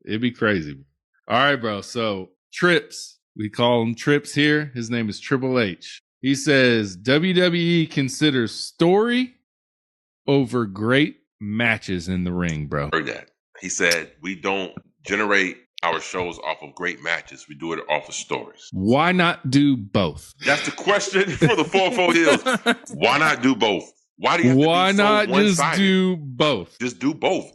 It'd be crazy. All right, bro. So Trips, we call him Trips here. His name is Triple H. He says WWE considers story over great matches in the ring, bro. Heard that. He said we don't generate our shows off of great matches. We do it off of stories. Why not do both? That's the question for the 4-4 Heels. Why not do both? Why do you have Why to be so not just one-sided? do both? Just do both.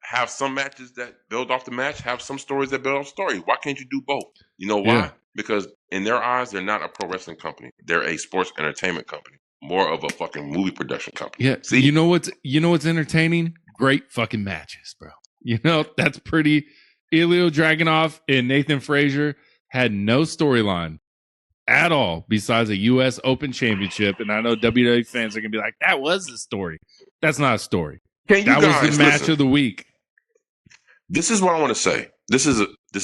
Have some matches that build off the match, have some stories that build off stories. Why can't you do both? You know why? Yeah. Because in their eyes, they're not a pro wrestling company. They're a sports entertainment company. More of a fucking movie production company. Yeah. See? You know what's entertaining? Great fucking matches, bro. You know, that's pretty. Ilya Dragunov and Nathan Frazier had no storyline at all besides a U.S. Open Championship. And I know WWE fans are going to be like, that was the story. That's not a story. That was the match of the week. This is what I want to say. This is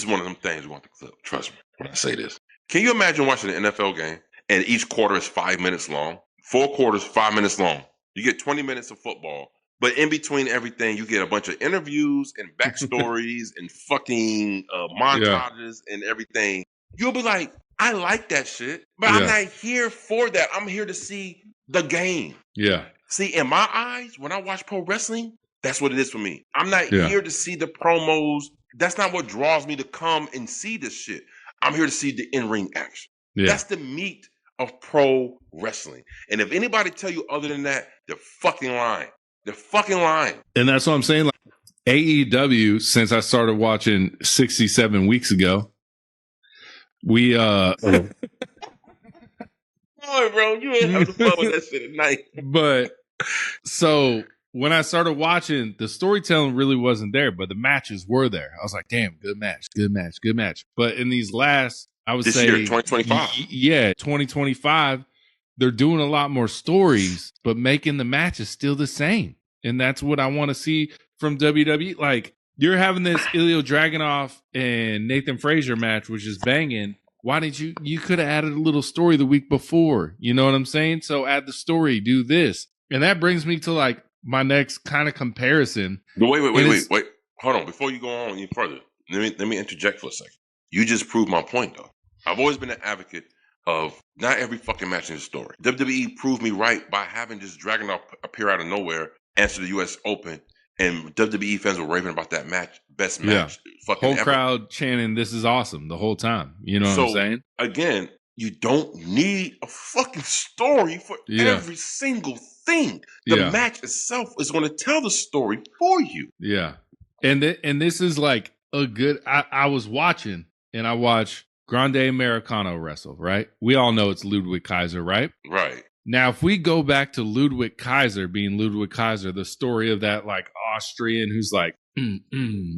one of them things we want to clip. Trust me when I say this. Can you imagine watching an NFL game and each quarter is 5 minutes long? 4 quarters, 5 minutes long. You get 20 minutes of football. But in between everything, you get a bunch of interviews and backstories and fucking montages and everything. You'll be like, I like that shit, but I'm not here for that. I'm here to see the game. Yeah. See, in my eyes, when I watch pro wrestling, that's what it is for me. I'm not here to see the promos. That's not what draws me to come and see this shit. I'm here to see the in-ring action. Yeah. That's the meat of pro wrestling. And if anybody tell you other than that, they're fucking lying. They're fucking lying. And that's what I'm saying. Like AEW, since I started watching 67 weeks ago, we Boy, bro, you ain't having fun with that shit at night. But so when I started watching, the storytelling really wasn't there, but the matches were there. I was like, damn, good match. But in these last, I would say, this year, 2025. Yeah, 2025. They're doing a lot more stories, but making the matches still the same. And that's what I want to see from WWE. Like, you're having this Ilya Dragunov and Nathan Frazier match, which is banging. Why didn't you could have added a little story the week before. You know what I'm saying? So add the story, do this. And that brings me to like my next kind of comparison. But wait. Hold on. Before you go on any further, let me interject for a second. You just proved my point, though. I've always been an advocate of not every fucking match is a story. WWE proved me right by having this Dragunov appear out of nowhere, answer the U.S. Open, and WWE fans were raving about that match. Best match. Fucking whole ever. Crowd chanting, "This is awesome" the whole time. You know what I'm saying? Again, you don't need a fucking story for every single thing. The match itself is going to tell the story for you. Yeah. And this is like a good, I was watching and I watched Grande Americano wrestle, right? We all know it's Ludwig Kaiser, right? Right. Now, if we go back to Ludwig Kaiser being Ludwig Kaiser, the story of that like Austrian who's like,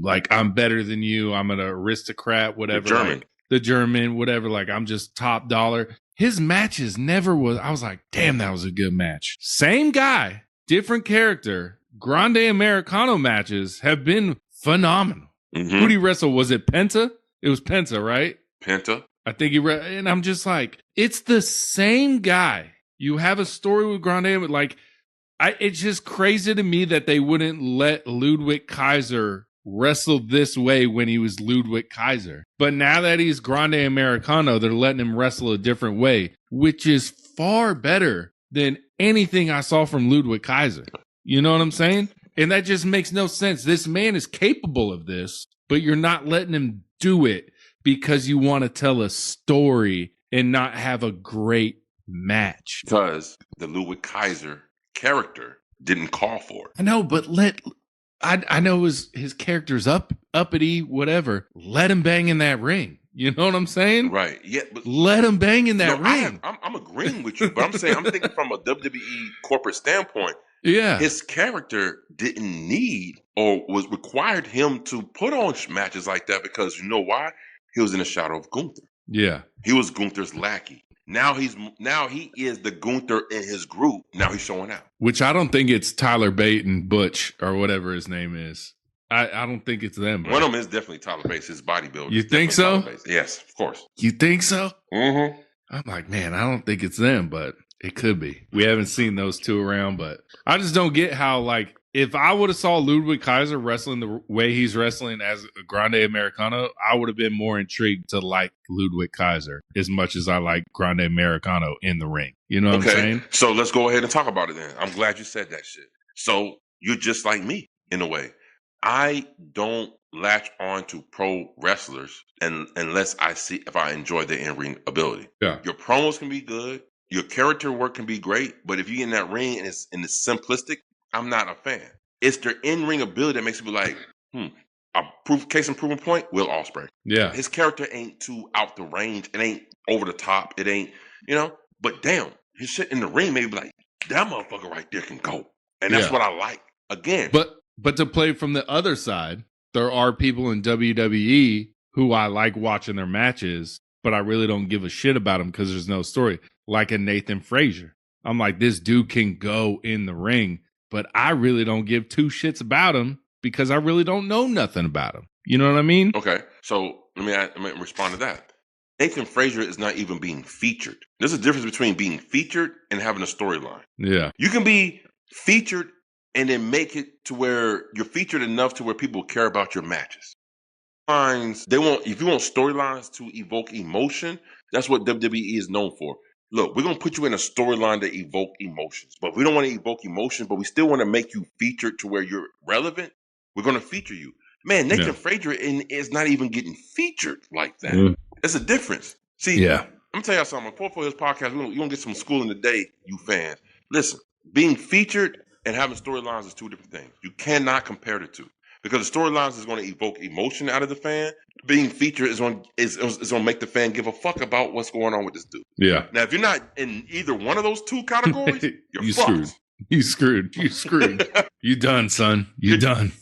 like I'm better than you, I'm an aristocrat, whatever. The German, whatever, like I'm just top dollar. His matches never was, I was like, damn, that was a good match. Same guy, different character. Grande Americano matches have been phenomenal. Mm-hmm. Who'd he wrestle? Was it Penta? It was Penta, right? Penta. I think and I'm just like, it's the same guy. You have a story with Grande, like, it's just crazy to me that they wouldn't let Ludwig Kaiser wrestle this way when he was Ludwig Kaiser. But now that he's Grande Americano, they're letting him wrestle a different way, which is far better than anything I saw from Ludwig Kaiser. You know what I'm saying? And that just makes no sense. This man is capable of this, but you're not letting him do it because you want to tell a story and not have a great match. Because the Ludwig Kaiser character didn't call for it. I know, but I know his character's uppity, whatever. Let him bang in that ring. You know what I'm saying? Right. Yeah. But let him bang in that ring. I'm agreeing with you, but I'm saying I'm thinking from a WWE corporate standpoint. Yeah. His character didn't need or was required him to put on matches like that because you know why? He was in the shadow of Gunther. Yeah. He was Gunther's lackey. Now he is the Gunther in his group. Now he's showing out. Which I don't think it's Tyler Bate and Butch or whatever his name is. I don't think it's them. One of them is definitely Tyler Bate, his bodybuilder. You think so? Yes, of course. You think so? Mm-hmm. I'm like, man, I don't think it's them, but it could be. We haven't seen those two around, but I just don't get how, like, if I would have saw Ludwig Kaiser wrestling the way he's wrestling as a Grande Americano, I would have been more intrigued to like Ludwig Kaiser as much as I like Grande Americano in the ring. You know what I'm saying? So let's go ahead and talk about it then. I'm glad you said that shit. So you're just like me in a way. I don't latch on to pro wrestlers unless I see if I enjoy their in-ring ability. Yeah. Your promos can be good. Your character work can be great. But if you're in that ring and it's simplistic, I'm not a fan. It's their in-ring ability that makes me be like, case in proven point, Will Ospreay. Yeah. His character ain't too out the range. It ain't over the top. It ain't, but damn, his shit in the ring maybe like, that motherfucker right there can go. And that's what I like. Again. But to play from the other side, there are people in WWE who I like watching their matches, but I really don't give a shit about them because there's no story. Like a Nathan Frazier. I'm like, this dude can go in the ring, but I really don't give two shits about him because I really don't know nothing about him. You know what I mean? Okay, so let me respond to that. Nathan Frazier is not even being featured. There's a difference between being featured and having a storyline. Yeah. You can be featured and then make it to where you're featured enough to where people care about your matches. If you want storylines to evoke emotion, that's what WWE is known for. Look, we're going to put you in a storyline to evoke emotions, but we don't want to evoke emotions, but we still want to make you featured to where you're relevant. We're going to feature you. Man, Nathan Frazier is not even getting featured like that. Mm. It's a difference. See, I'm going to tell y'all something. For his podcast, you're going to get some schooling today, you fans. Listen, being featured and having storylines is two different things. You cannot compare the two because the storylines is going to evoke emotion out of the fan. Being featured is going to make the fan give a fuck about what's going on with this dude. Yeah. Now, if you're not in either one of those two categories, you're fucked. Screwed. You screwed. You done, son. You done.